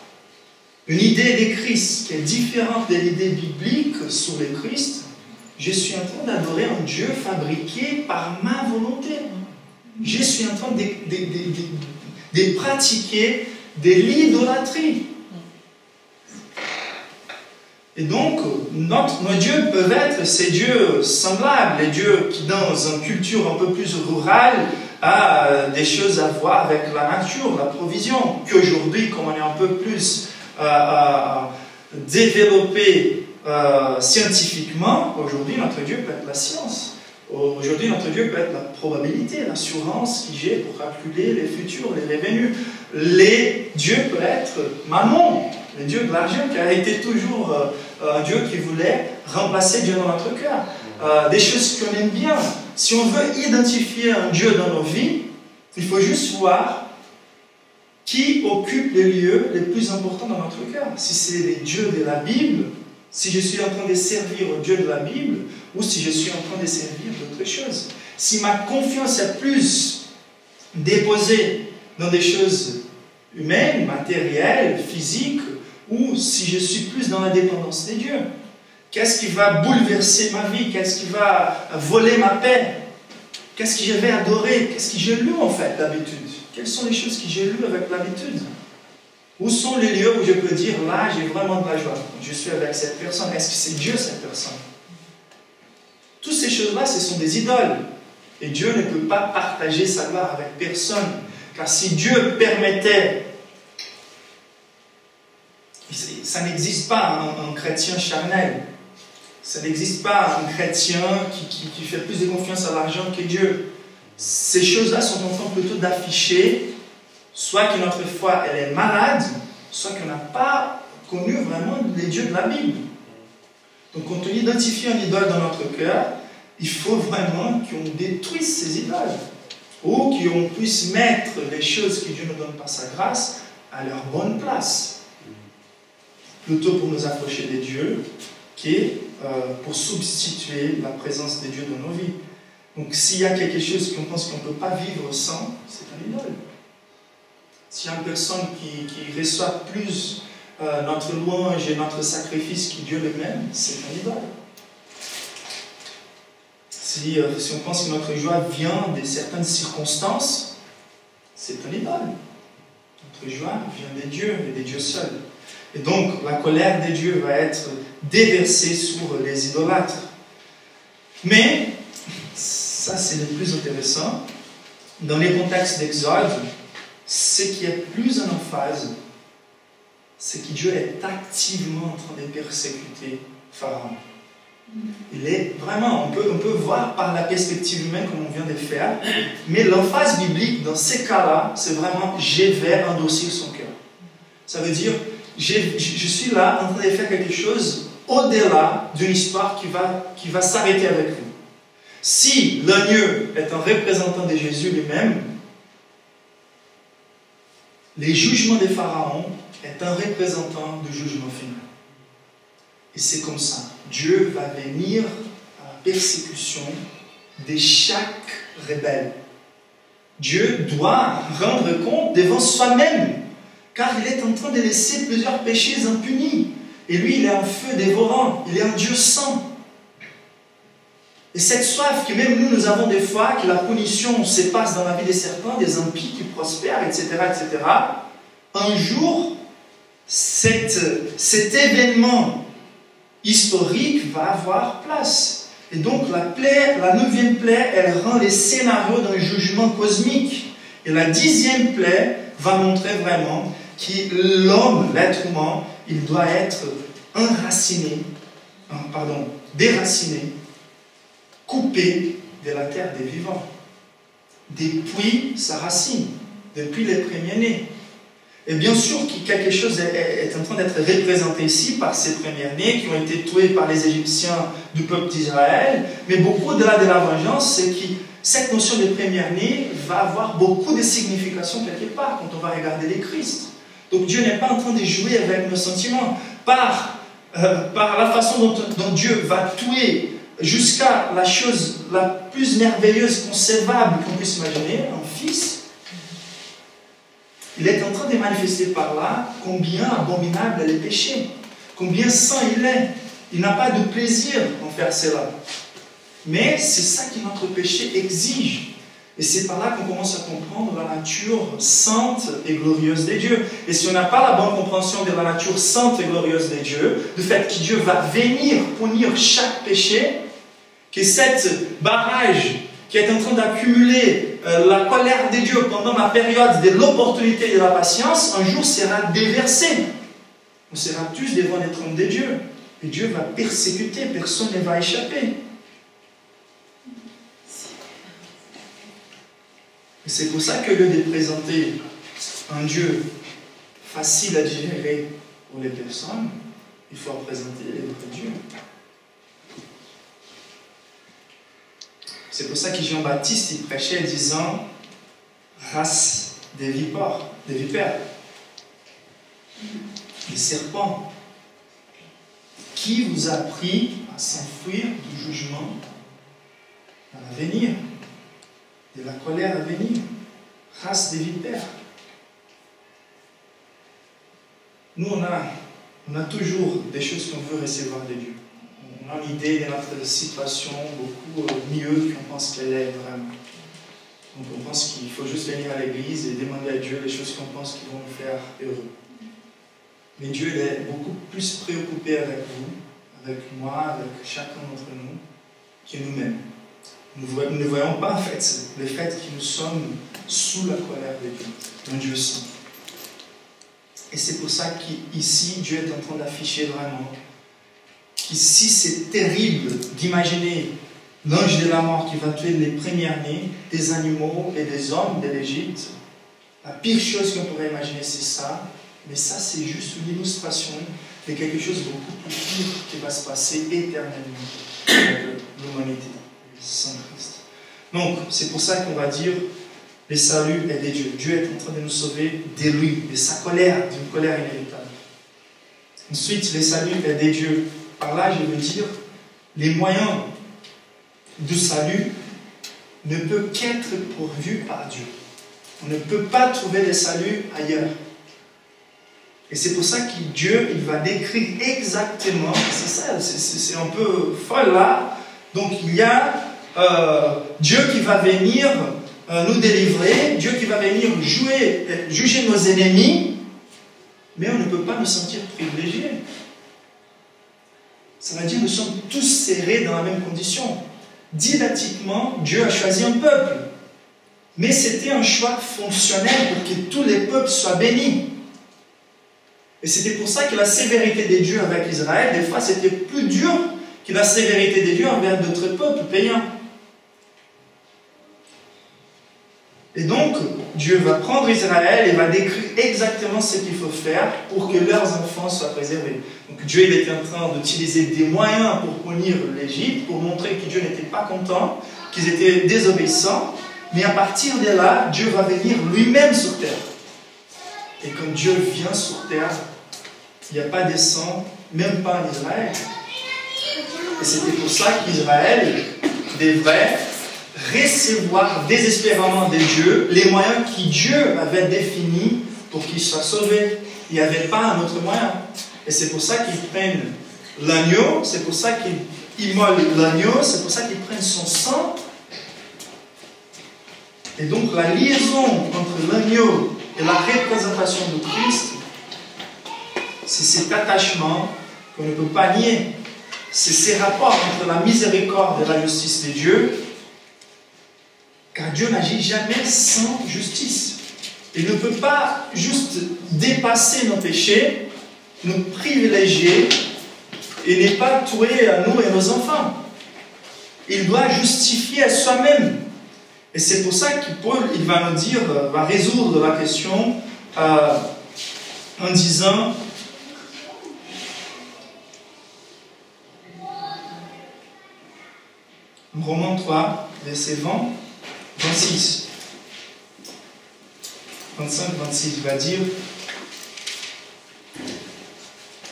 une idée de Christ qui est différente de l'idée biblique sur le Christ, je suis en train d'adorer un Dieu fabriqué par ma volonté. Je suis en train de pratiquer de l'idolâtrie. Et donc, nos dieux peuvent être ces dieux semblables, les dieux qui, dans une culture un peu plus rurale, a des choses à voir avec la nature, la provision, qu'aujourd'hui, comme on est un peu plus développé scientifiquement, aujourd'hui, notre Dieu peut être la science. Aujourd'hui, notre Dieu peut être la probabilité, l'assurance que j'ai pour calculer les futurs, les revenus. Les dieux peuvent être Mammon, le Dieu de l'argent, qui a été toujours un Dieu qui voulait remplacer Dieu dans notre cœur. Des choses qu'on aime bien. Si on veut identifier un Dieu dans nos vies, il faut juste voir qui occupe les lieux les plus importants dans notre cœur. Si c'est les dieux de la Bible, si je suis en train de servir au Dieu de la Bible, ou si je suis en train de servir d'autres choses. Si ma confiance est plus déposée dans des choses humaines, matérielles, physiques, ou si je suis plus dans la dépendance des dieux. Qu'est-ce qui va bouleverser ma vie? Qu'est-ce qui va voler ma paix? Qu'est-ce que je vais adorer? Qu'est-ce que je loue en fait d'habitude? Quelles sont les choses que je loue avec l'habitude? Où sont les lieux où je peux dire, là j'ai vraiment de la joie? Je suis avec cette personne. Est-ce que c'est Dieu cette personne? Toutes ces choses-là, ce sont des idoles. Et Dieu ne peut pas partager sa gloire avec personne. Car si Dieu permettait, ça n'existe pas un chrétien charnel. Ça n'existe pas un chrétien qui fait plus de confiance à l'argent que Dieu. Ces choses-là sont en train plutôt d'afficher soit que notre foi elle est malade, soit qu'on n'a pas connu vraiment les dieux de la Bible. Donc quand on identifie un idole dans notre cœur, il faut vraiment qu'on détruise ces idoles. Ou qu'on puisse mettre les choses que Dieu nous donne par sa grâce à leur bonne place. plutôt pour nous approcher des dieux, pour substituer la présence des dieux dans nos vies. Donc s'il y a quelque chose qu'on pense qu'on ne peut pas vivre sans, c'est un idole. S'il y a une personne qui reçoit plus notre louange et notre sacrifice que Dieu lui-même, c'est un idole. Si on pense que notre joie vient de certaines circonstances, c'est un idole. Notre joie vient des dieux et des dieux seuls. Et donc, la colère des dieux va être déversée sur les idolâtres. Mais, ça c'est le plus intéressant, dans les contextes d'Exode, ce qui est plus en emphase, c'est que Dieu est activement en train de persécuter Pharaon. Il est vraiment, on peut voir par la perspective humaine comme on vient de faire, mais l'emphase biblique dans ces cas-là, c'est vraiment « je vais endosser son cœur ». Ça veut dire je suis là en train de faire quelque chose au-delà d'une histoire qui va s'arrêter avec vous. Si l'agneau est un représentant de Jésus lui-même, les jugements de Pharaon est un représentant du jugement final. Et c'est comme ça. Dieu va venir à la persécution de chaque rebelle. Dieu doit rendre compte devant soi-même, car il est en train de laisser plusieurs péchés impunis. Et lui, il est un feu dévorant, il est un Dieu saint. Et cette soif que même nous avons des fois, que la punition se passe dans la vie de certains, des impies qui prospèrent, etc., etc., un jour, cet événement historique va avoir place. Et donc la 9e plaie, elle rend les scénarios d'un jugement cosmique. Et la 10e plaie va montrer vraiment que l'homme, l'être humain, il doit être déraciné, coupé de la terre des vivants. Depuis sa racine, depuis les premiers-nés. Et bien sûr que quelque chose est en train d'être représenté ici par ces premiers-nés qui ont été tués par les Égyptiens du peuple d'Israël. Mais beaucoup au-delà de la vengeance, c'est que cette notion de premiers-nés va avoir beaucoup de signification quelque part quand on va regarder les Christ. Donc Dieu n'est pas en train de jouer avec nos sentiments. Par la façon dont Dieu va tuer jusqu'à la chose la plus merveilleuse, concevable qu'on puisse imaginer, un fils, il est en train de manifester par là combien abominable est le péché, combien saint il est. Il n'a pas de plaisir en faire cela. Mais c'est ça que notre péché exige. Et c'est par là qu'on commence à comprendre la nature sainte et glorieuse de Dieu. Et si on n'a pas la bonne compréhension de la nature sainte et glorieuse de Dieu, du fait que Dieu va venir punir chaque péché, que cette barrage qui est en train d'accumuler la colère de Dieu pendant la période de l'opportunité et de la patience, un jour sera déversée. On sera tous devant les trônes de Dieu. Et Dieu va persécuter, personne ne va échapper. Et c'est pour ça que lieu de présenter un Dieu facile à digérer pour les personnes, il faut représenter les vrais dieux. C'est pour ça que Jean-Baptiste il prêchait en disant race des vipères, des serpents. Qui vous a appris à s'enfuir du jugement à venir, de la colère à venir? Race des vipères. Nous, on a toujours des choses qu'on veut recevoir de Dieu. On a une idée de notre situation beaucoup mieux qu'on pense qu'elle est vraiment. Donc on pense qu'il faut juste venir à l'église et demander à Dieu les choses qu'on pense qui vont nous faire heureux. Mais Dieu il est beaucoup plus préoccupé avec vous, avec moi, avec chacun d'entre nous, que nous-mêmes. Nous ne voyons pas en fait le fait que nous sommes sous la colère de Dieu, d'un Dieu saint. Et c'est pour ça qu'ici, Dieu est en train d'afficher vraiment qu'ici c'est terrible d'imaginer l'ange de la mort qui va tuer les premiers-nés des animaux et des hommes de l'Égypte. La pire chose qu'on pourrait imaginer, c'est ça. Mais ça, c'est juste une illustration de quelque chose de beaucoup plus pire qui va se passer éternellement avec l'humanité, sans Christ. Donc, c'est pour ça qu'on va dire le salut est de Dieu. Dieu est en train de nous sauver de lui, de sa colère, d'une colère inévitable. Ensuite, les saluts des dieux. Par là, je veux dire, les moyens du salut ne peuvent qu'être pourvus par Dieu. On ne peut pas trouver le salut ailleurs. Et c'est pour ça que Dieu, il va décrire exactement, c'est ça, c'est un peu folle là. Donc il y a Dieu qui va venir nous délivrer, Dieu qui va venir juger nos ennemis, mais on ne peut pas nous sentir privilégiés. Ça veut dire que nous sommes tous serrés dans la même condition. Didactiquement, Dieu a choisi un peuple, mais c'était un choix fonctionnel pour que tous les peuples soient bénis. Et c'était pour ça que la sévérité des dieux avec Israël, des fois, c'était plus dur que la sévérité des dieux envers d'autres peuples païens. Et donc, Dieu va prendre Israël et va décrire exactement ce qu'il faut faire pour que leurs enfants soient préservés. Donc Dieu, il était en train d'utiliser des moyens pour punir l'Égypte, pour montrer que Dieu n'était pas content, qu'ils étaient désobéissants. Mais à partir de là, Dieu va venir lui-même sur terre. Et quand Dieu vient sur terre, il n'y a pas de sang, même pas en Israël. Et c'était pour ça qu'Israël devrait recevoir désespérément de Dieu les moyens que Dieu avait définis pour qu'il soit sauvé. Il n'y avait pas un autre moyen. Et c'est pour ça qu'ils prennent l'agneau, c'est pour ça qu'ils immolent l'agneau, c'est pour ça qu'ils prennent son sang. Et donc la liaison entre l'agneau et la représentation de Christ, c'est cet attachement qu'on ne peut pas nier. C'est ces rapports entre la miséricorde et la justice de Dieu, car Dieu n'agit jamais sans justice. Il ne peut pas juste dépasser nos péchés, nous privilégier et ne pas tuer à nous et nos enfants. Il doit justifier à soi-même. Et c'est pour ça que Paul, il va nous dire, va résoudre la question en disant Romains 3, verset 20, 26. 25, 26, il va dire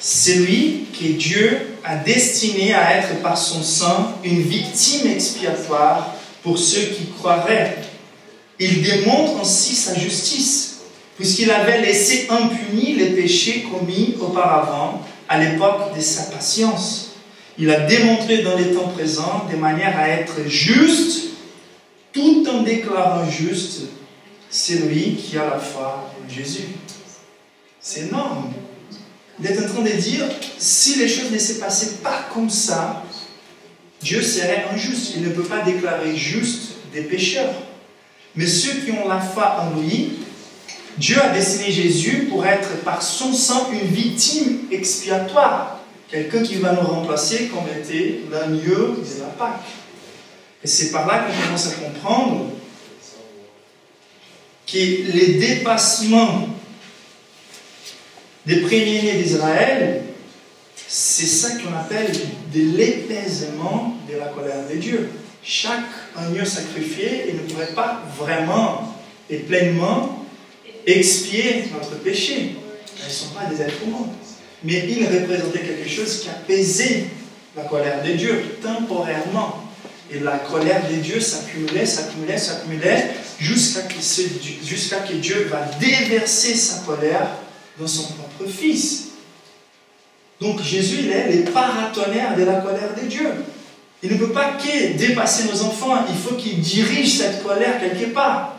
c'est lui que Dieu a destiné à être par son sang une victime expiatoire pour ceux qui croiraient. Il démontre ainsi sa justice, puisqu'il avait laissé impunis les péchés commis auparavant à l'époque de sa patience. Il a démontré dans les temps présents de manière à être juste, tout en déclarant juste celui qui a la foi en Jésus. C'est énorme. D'être en train de dire, si les choses ne se passaient pas comme ça, Dieu serait injuste. Il ne peut pas déclarer juste des pécheurs. Mais ceux qui ont la foi en lui, Dieu a destiné Jésus pour être par son sang une victime expiatoire. Quelqu'un qui va nous remplacer comme était l'agneau de la Pâque. Et c'est par là qu'on commence à comprendre que les dépassements des premiers-nés d'Israël, c'est ça qu'on appelle de l'épaisement de la colère de Dieu. Chaque agneau sacrifié, il ne pourrait pas vraiment et pleinement expier notre péché. Ils ne sont pas des êtres humains. Mais il représentait quelque chose qui apaisait la colère de Dieu temporairement. Et la colère de Dieu s'accumulait, s'accumulait, s'accumulait, jusqu'à que Dieu va déverser sa colère dans son propre Fils. Donc Jésus, il est le paratonnerre de la colère de Dieu. Il ne peut pas que dépasser nos enfants, il faut qu'il dirige cette colère quelque part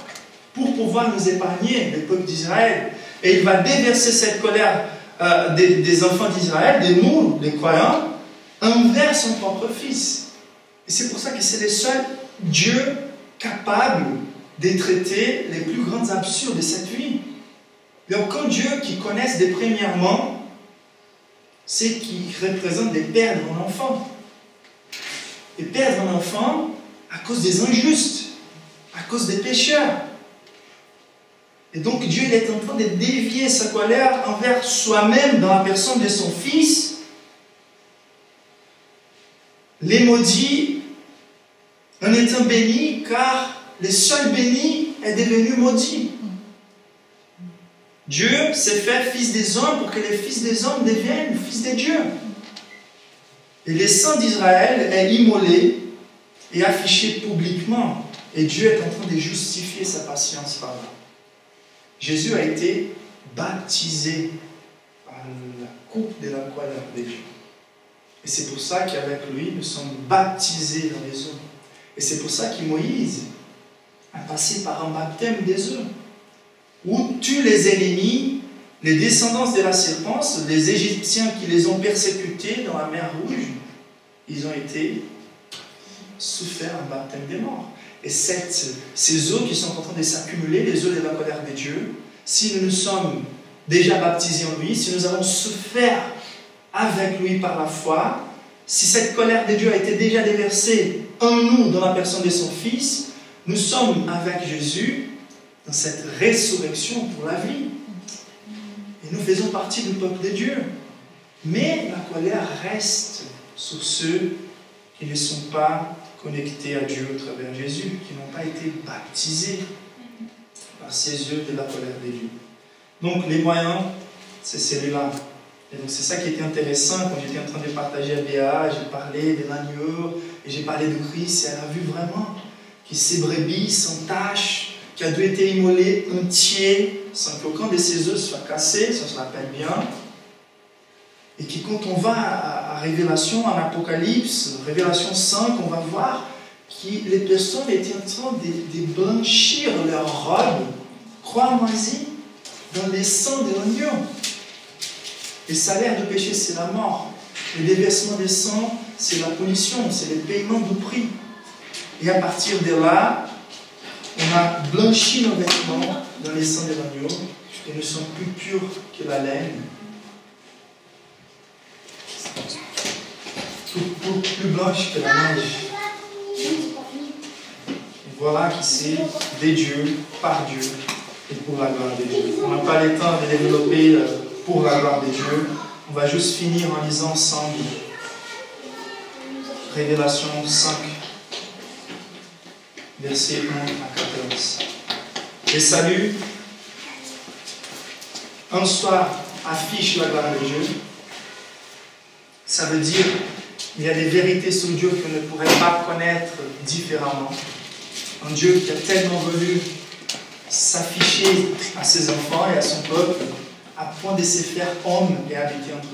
pour pouvoir nous épargner, le peuple d'Israël. Et il va déverser cette colère des enfants d'Israël, de nous, les croyants, envers son propre Fils. Et c'est pour ça que c'est le seul Dieu capable de traiter les plus grandes absurdes de cette vie. Il n'y a aucun Dieu qui connaisse des premièrement ce qui représente de perdre un enfant. Et perdre un enfant à cause des injustes, à cause des pécheurs. Et donc Dieu il est en train de dévier sa colère envers soi-même dans la personne de son Fils. Les maudits en étant bénis, car le seul béni est devenu maudit. Dieu s'est fait fils des hommes pour que les fils des hommes deviennent fils des dieux. Et les saints d'Israël est immolé et affiché publiquement. Et Dieu est en train de justifier sa patience par là. Jésus a été baptisé par la coupe de la colère de Dieu. Et c'est pour ça qu'avec lui, nous sommes baptisés dans les eaux. Et c'est pour ça que Moïse a passé par un baptême des eaux, où tue les ennemis, les descendants de la serpence, les Égyptiens qui les ont persécutés dans la mer Rouge, ils ont été souffert un baptême des morts. Et ces eaux qui sont en train de s'accumuler, les eaux de la colère de Dieu, si nous nous sommes déjà baptisés en lui, si nous avons souffert avec lui par la foi, si cette colère de Dieu a été déjà déversée en nous dans la personne de son Fils, nous sommes avec Jésus dans cette résurrection pour la vie. Et nous faisons partie du peuple de Dieu. Mais la colère reste sur ceux qui ne sont pas connectés à Dieu au travers de Jésus, qui n'ont pas été baptisés par ces yeux de la colère de Dieu. Donc les moyens, c'est celui-là. Et donc c'est ça qui était intéressant quand j'étais en train de partager à Béa, j'ai parlé de l'agneau, et j'ai parlé de Christ, et elle a vu vraiment que ces brebis sans tache, qui a dû être immolé entier, sans qu'aucun de ses os soit cassé, ça se rappelle bien. Et que quand on va à Révélation, en Apocalypse, Révélation 5, on va voir que les personnes étaient en train de blanchir leurs robes, croix moisies, dans les sangs de l'agneau. Le salaire du péché, c'est la mort. Le déversement des sangs, c'est la punition, c'est le paiement du prix. Et à partir de là, on a blanchi nos vêtements dans les sangs de l'agneau et nous sommes plus purs que la laine. Plus blanche que la neige. Et voilà qui c'est des dieux, par Dieu et pour la gloire de Dieu. On n'a pas le temps de développer pour la gloire de Dieu. On va juste finir en lisant ensemble Révélation 5, versets 1 à 14. Le salut, en soi, affiche la gloire de Dieu. Ça veut dire qu'il y a des vérités sur Dieu qu'on ne pourrait pas connaître différemment. Un Dieu qui a tellement voulu s'afficher à ses enfants et à son peuple, à point de se faire homme et habiter entre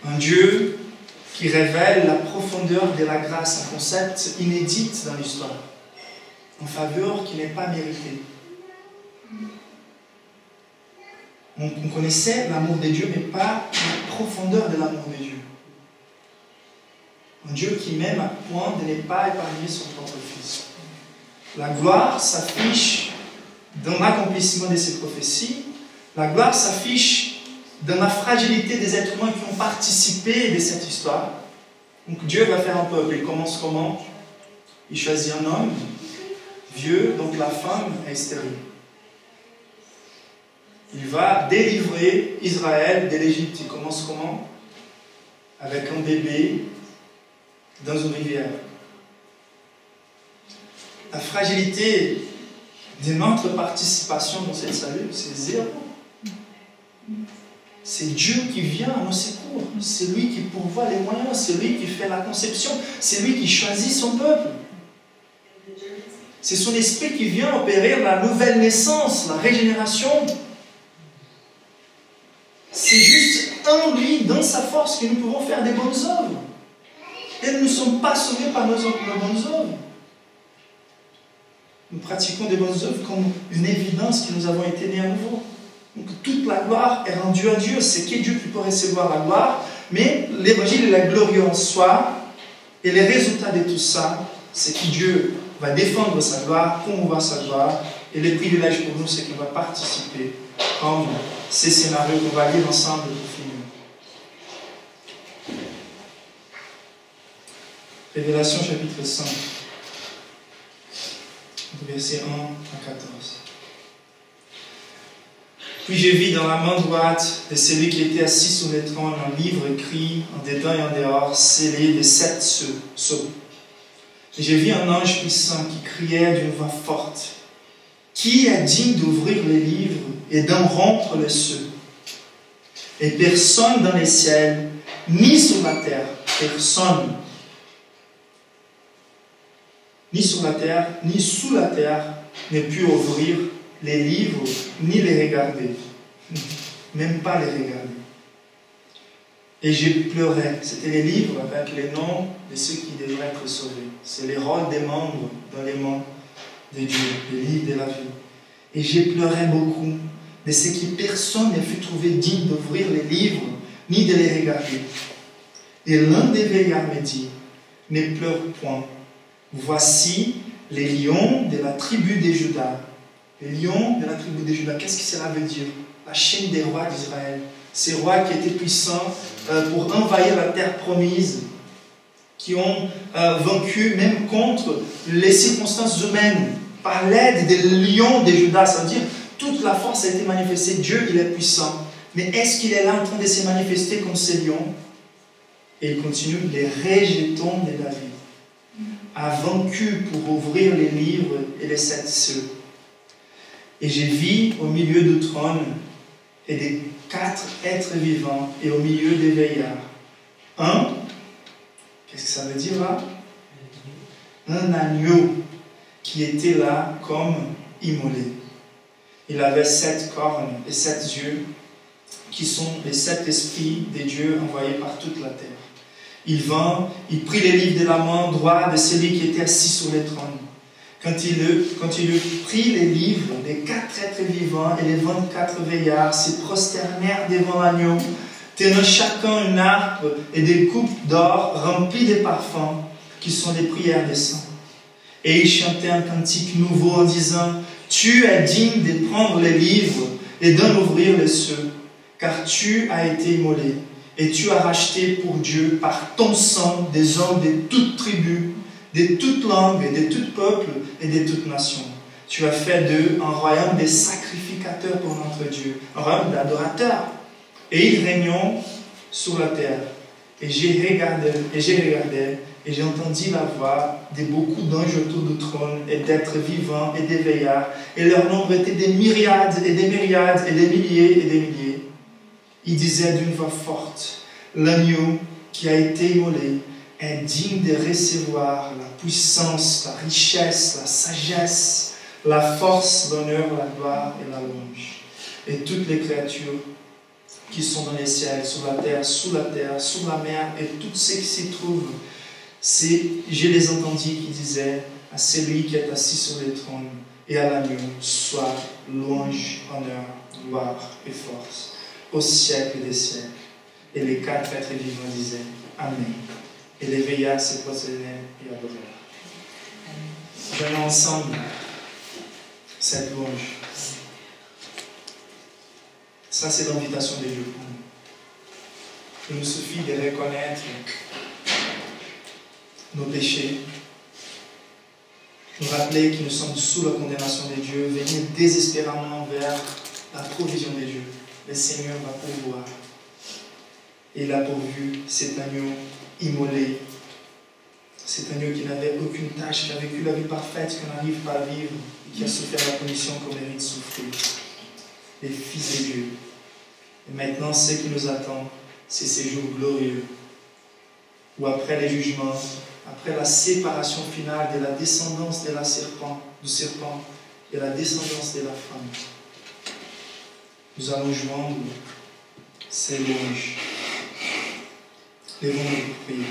nous. Un Dieu qui révèle la profondeur de la grâce, un concept inédit dans l'histoire, en faveur qui n'est pas mérité. On connaissait l'amour de Dieu, mais pas la profondeur de l'amour de Dieu. Un Dieu qui m'aime à point de ne pas épargner son propre Fils. La gloire s'affiche dans l'accomplissement de ces prophéties. La gloire s'affiche dans la fragilité des êtres humains qui ont participé de cette histoire. Donc Dieu va faire un peuple. Il commence comment? Il choisit un homme vieux, donc la femme est stérile. Il va délivrer Israël de l'Égypte. Il commence comment? Avec un bébé dans une rivière. La fragilité de notre participation dans cette salut, c'est zéro. C'est Dieu qui vient à nos secours. C'est lui qui pourvoit les moyens. C'est lui qui fait la conception. C'est lui qui choisit son peuple. C'est son esprit qui vient opérer la nouvelle naissance, la régénération. C'est juste en lui, dans sa force, que nous pouvons faire des bonnes œuvres. Et nous ne sommes pas sauvés par nos bonnes œuvres. Nous pratiquons des bonnes œuvres comme une évidence que nous avons été nés à nouveau. Donc toute la gloire est rendue à Dieu. C'est que Dieu qui peut recevoir la gloire. Mais l'évangile est glorieux en soi. Et les résultats de tout ça, c'est que Dieu va défendre sa gloire, promouvoir sa gloire. Et le privilège pour nous, c'est qu'on va participer comme ces scénarios qu'on va lire ensemble pour finir. Révélation chapitre 5, versets 1 à 14. Puis je vis dans la main droite de celui qui était assis sur le trône un livre écrit en dedans et en dehors, scellé de 7 sceaux. Et j'ai vu un ange puissant qui criait d'une voix forte. Qui est digne d'ouvrir les livres et d'en rompre les ceux? Et personne dans les ciels, ni sur la terre, personne, ni sur la terre, ni sous la terre, ne put ouvrir les livres, ni les regarder. Même pas les regarder. Et j'ai pleuré. C'était les livres avec les noms de ceux qui devraient être sauvés. C'est les rôles des membres dans les mains de Dieu, les livres de la vie. Et j'ai pleuré beaucoup de ce qui personne ne fut trouvé digne d'ouvrir les livres, ni de les regarder. Et l'un des veillards me dit, ne pleure point. Voici les lions de la tribu de Juda. Les lions de la tribu de Juda, qu'est-ce que cela veut dire? La chaîne des rois d'Israël. Ces rois qui étaient puissants pour envahir la terre promise, qui ont vaincu même contre les circonstances humaines, par l'aide des lions de Juda, c'est-à-dire toute la force a été manifestée. Dieu, il est puissant. Mais est-ce qu'il est là en train de se manifester comme ces lions? Et il continue, les rejetons de David a vaincu pour ouvrir les livres et les 7 cieux. Et j'ai vu au milieu du trône et des 4 êtres vivants et au milieu des veillards. Qu'est-ce que ça veut dire là? Un agneau qui était là comme immolé. Il avait 7 cornes et 7 yeux qui sont les 7 esprits des dieux envoyés par toute la terre. Il vint, il prit les livres de la main droite de celui qui était assis sur le trône. Quand il eut pris les livres, les 4 êtres vivants et les 24 veillards se prosternèrent devant l'agneau, tenant chacun un arc et des coupes d'or remplies de parfums, qui sont les prières des saints. Et ils chantaient un cantique nouveau en disant, « Tu es digne de prendre les livres et d'en ouvrir les cieux, car tu as été immolé. Et tu as racheté pour Dieu par ton sang des hommes de toutes tribus, de toutes langues, de tout peuple et de toutes nations. Tu as fait d'eux un royaume de sacrificateurs pour notre Dieu, un royaume d'adorateurs. Et ils régnent sur la terre. Et j'ai regardé, et j'ai entendu la voix de beaucoup d'anges autour du trône, et d'êtres vivants et des veillards. Et leur nombre était des myriades et des myriades et des milliers et des milliers. Il disait d'une voix forte, l'agneau qui a été immolé est digne de recevoir la puissance, la richesse, la sagesse, la force, l'honneur, la gloire et la louange. Et toutes les créatures qui sont dans les ciels, sur la terre, sous la mer, et tout ce qui s'y trouve, je les entendis qui disaient à celui qui est assis sur le trône et à l'agneau, soit louange, honneur, gloire et force, au siècle des siècles. Et les 4 êtres vivants disaient Amen. Et les veillards se prosternaient et adorèrent. Venons ensemble cette louange. Ça, c'est l'invitation de Dieu pour nous. Il nous suffit de reconnaître nos péchés, nous rappeler que nous sommes sous la condamnation de Dieu, venir désespérément vers la provision de Dieu. Le Seigneur va pourvoir. Et il a pourvu cet agneau immolé, cet agneau qui n'avait aucune tâche, qui a vécu la vie parfaite qu'on n'arrive pas à vivre, et qui a souffert la punition qu'on mérite de souffrir. Les fils de Dieu. Et maintenant, ce qui nous attend, c'est ces jours glorieux, où après les jugements, après la séparation finale de la descendance du serpent et la descendance de la femme, nous allons joindre ces louanges. Levons-nous pour prier.